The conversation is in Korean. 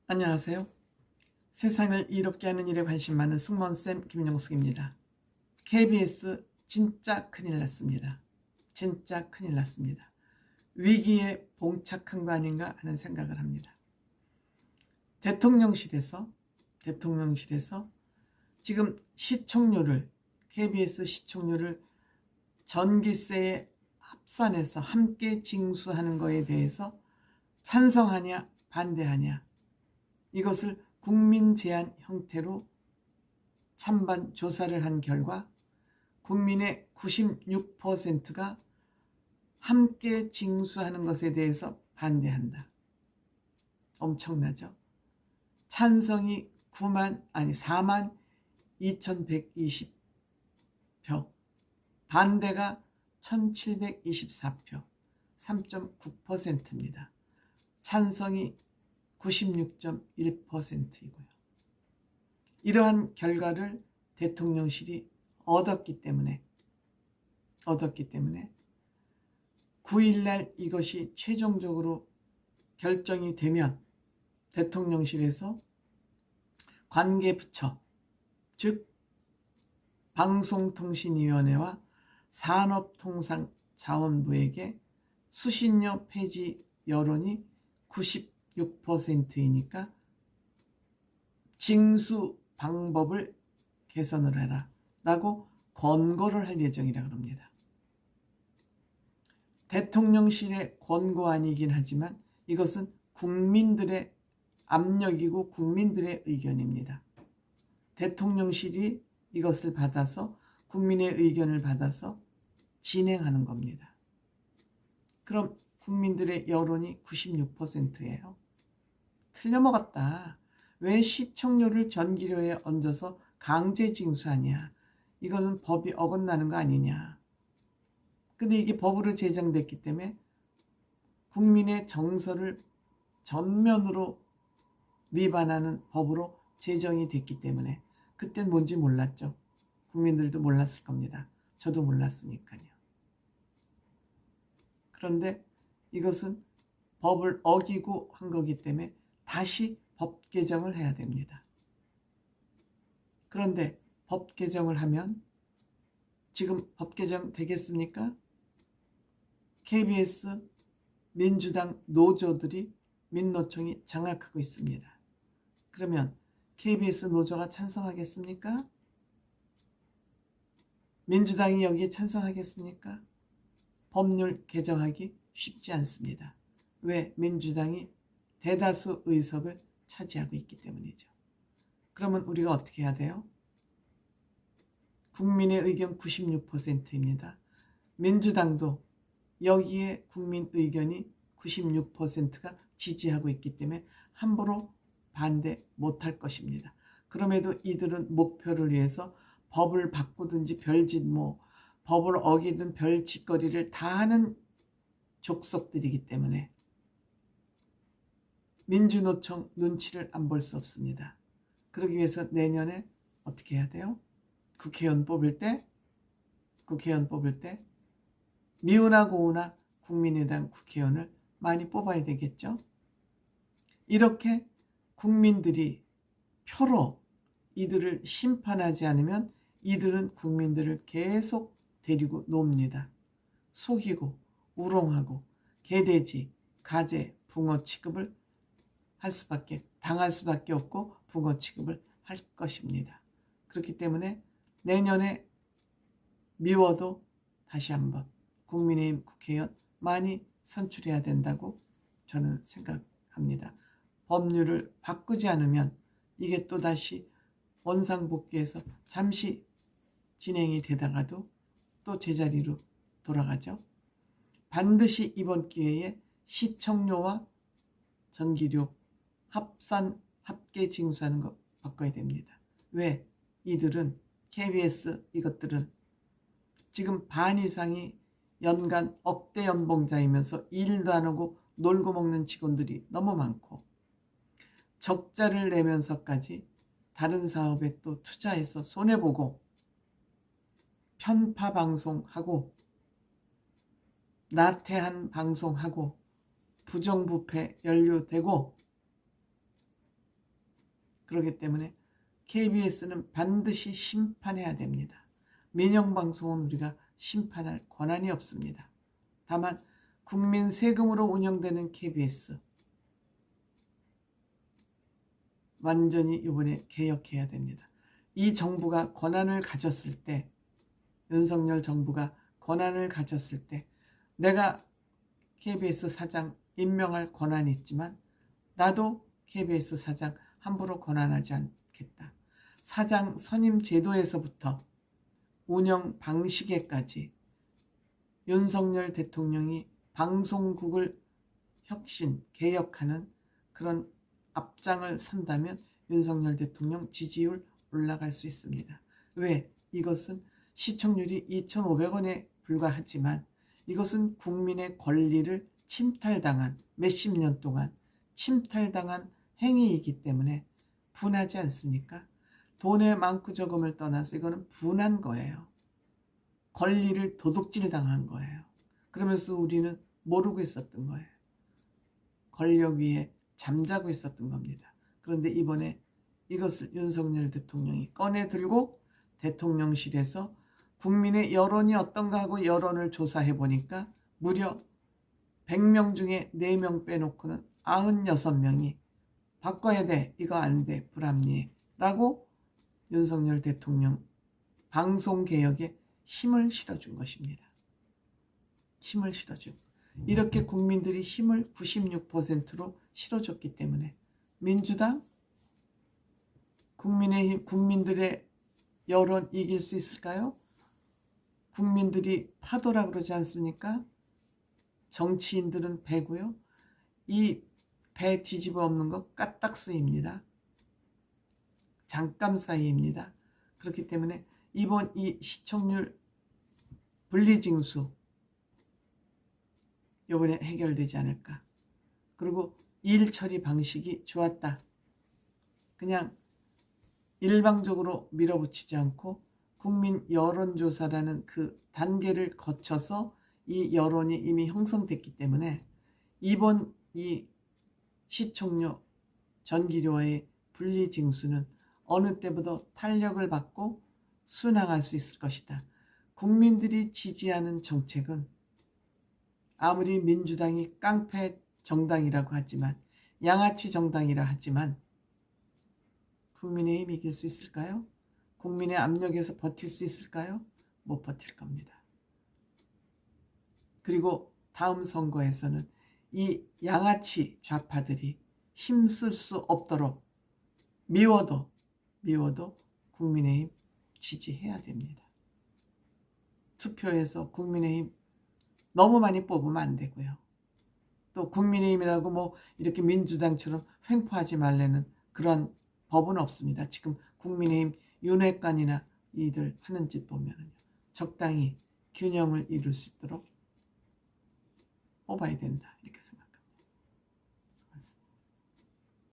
안녕하세요. 세상을 이롭게 하는 일에 관심 많은 승무원쌤 김용숙입니다. KBS 진짜 큰일 났습니다. 진짜 큰일 났습니다. 위기에 봉착한 거 아닌가 하는 생각을 합니다. 대통령실에서 지금 KBS 시청률을 전기세에 합산해서 함께 징수하는 거에 대해서 찬성하냐 반대하냐, 이것을 국민 제안 형태로 찬반 조사를 한 결과 국민의 96%가 함께 징수하는 것에 대해서 반대한다. 엄청나죠? 찬성이 4만 2120표, 반대가 1724표, 3.9%입니다. 찬성이 96.1%이고요. 이러한 결과를 대통령실이 얻었기 때문에 9일날 이것이 최종적으로 결정이 되면 대통령실에서 관계부처, 즉 방송통신위원회와 산업통상자원부에게 수신료 폐지 여론이 96%이니까 징수 방법을 개선을 해라 라고 권고를 할 예정이라고 합니다. 대통령실의 권고안이긴 하지만 이것은 국민들의 압력이고 국민들의 의견입니다. 대통령실이 이것을 받아서 국민의 의견을 받아서 진행하는 겁니다. 그럼 국민들의 여론이 96%예요. 틀려먹었다. 왜 시청료를 전기료에 얹어서 강제 징수하냐. 이거는 법이 어긋나는 거 아니냐. 근데 이게 법으로 제정됐기 때문에 국민의 정서를 전면으로 위반하는 법으로 제정이 됐기 때문에 그땐 뭔지 몰랐죠. 국민들도 몰랐을 겁니다. 저도 몰랐으니까요. 그런데 이것은 법을 어기고 한 거기 때문에 다시 법 개정을 해야 됩니다. 그런데 법 개정을 하면 지금 법 개정 되겠습니까? KBS 민주당 노조들이 민노총이 장악하고 있습니다. 그러면 KBS 노조가 찬성하겠습니까? 민주당이 여기에 찬성하겠습니까? 법률 개정하기 쉽지 않습니다. 왜? 민주당이 대다수 의석을 차지하고 있기 때문이죠. 그러면 우리가 어떻게 해야 돼요? 국민의 의견 96%입니다. 민주당도 여기에 국민 의견이 96%가 지지하고 있기 때문에 함부로 반대 못할 것입니다. 그럼에도 이들은 목표를 위해서 법을 바꾸든지 법을 어기든 별짓거리를 다 하는 족속들이기 때문에 민주노총 눈치를 안 볼 수 없습니다. 그러기 위해서 내년에 어떻게 해야 돼요? 국회의원 뽑을 때 미우나 고우나 국민의당 국회의원을 많이 뽑아야 되겠죠. 이렇게 국민들이 표로 이들을 심판하지 않으면 이들은 국민들을 계속 데리고 놉니다. 속이고 우롱하고 개돼지, 가재, 붕어 취급을 당할 수밖에 없고 붕어 취급을 할 것입니다. 그렇기 때문에 내년에 미워도 다시 한번 국민의힘 국회의원 많이 선출해야 된다고 저는 생각합니다. 법률을 바꾸지 않으면 이게 또다시 원상복귀해서 잠시 진행이 되다가도 또 제자리로 돌아가죠. 반드시 이번 기회에 시청료와 전기료 합계 징수하는 거 바꿔야 됩니다. 왜? 이들은 KBS 이것들은 지금 반 이상이 연간 억대 연봉자이면서 일도 안 하고 놀고 먹는 직원들이 너무 많고 적자를 내면서까지 다른 사업에 또 투자해서 손해보고 편파 방송하고 나태한 방송하고 부정부패 연루되고 그렇기 때문에 KBS는 반드시 심판해야 됩니다. 민영방송은 우리가 심판할 권한이 없습니다. 다만 국민 세금으로 운영되는 KBS 완전히 이번에 개혁해야 됩니다. 이 정부가 권한을 가졌을 때, 윤석열 정부가 권한을 가졌을 때 내가 KBS 사장 임명할 권한이 있지만 나도 KBS 사장 함부로 권한하지 않겠다. 사장 선임 제도에서부터 운영 방식에까지 윤석열 대통령이 방송국을 혁신, 개혁하는 그런 앞장을 선다면 윤석열 대통령 지지율 올라갈 수 있습니다. 왜? 이것은 시청률이 2,500원에 불과하지만 이것은 국민의 권리를 침탈당한, 몇십 년 동안 침탈당한 행위이기 때문에 분하지 않습니까? 돈의 많고 적음을 떠나서 이거는 분한 거예요. 권리를 도둑질 당한 거예요. 그러면서 우리는 모르고 있었던 거예요. 권력 위에 잠자고 있었던 겁니다. 그런데 이번에 이것을 윤석열 대통령이 꺼내 들고 대통령실에서 국민의 여론이 어떤가 하고 여론을 조사해 보니까 무려 100명 중에 4명 빼놓고는 96명이 바꿔야 돼, 이거 안 돼, 불합리해 라고 윤석열 대통령 방송개혁에 힘을 실어준 것입니다. 힘을 실어준. 이렇게 국민들이 힘을 96%로 실어줬기 때문에 민주당, 국민의힘, 국민들의 여론 이길 수 있을까요? 국민들이 파도라 그러지 않습니까? 정치인들은 배고요. 이 배 뒤집어 엎는 거 까딱수입니다. 잠깐 사이입니다. 그렇기 때문에 이번 이 시청률 분리징수 이번에 해결되지 않을까. 그리고 일 처리 방식이 좋았다. 그냥 일방적으로 밀어붙이지 않고 국민 여론조사라는 그 단계를 거쳐서 이 여론이 이미 형성됐기 때문에 이번 이 시청료 전기료의 분리징수는 어느 때보다 탄력을 받고 순항할 수 있을 것이다. 국민들이 지지하는 정책은 아무리 민주당이 깡패 정당이라고 하지만, 양아치 정당이라 하지만 국민의힘이 이길 수 있을까요? 국민의 압력에서 버틸 수 있을까요? 못 버틸 겁니다. 그리고 다음 선거에서는 이 양아치 좌파들이 힘쓸 수 없도록 미워도 국민의힘 지지해야 됩니다. 투표에서 국민의힘 너무 많이 뽑으면 안 되고요. 또 국민의힘이라고 뭐 이렇게 민주당처럼 횡포하지 말라는 그런 법은 없습니다. 지금 국민의힘 윤핵관이나 이들 하는 짓 보면 적당히 균형을 이룰 수 있도록 뽑아야 된다, 이렇게 생각합니다.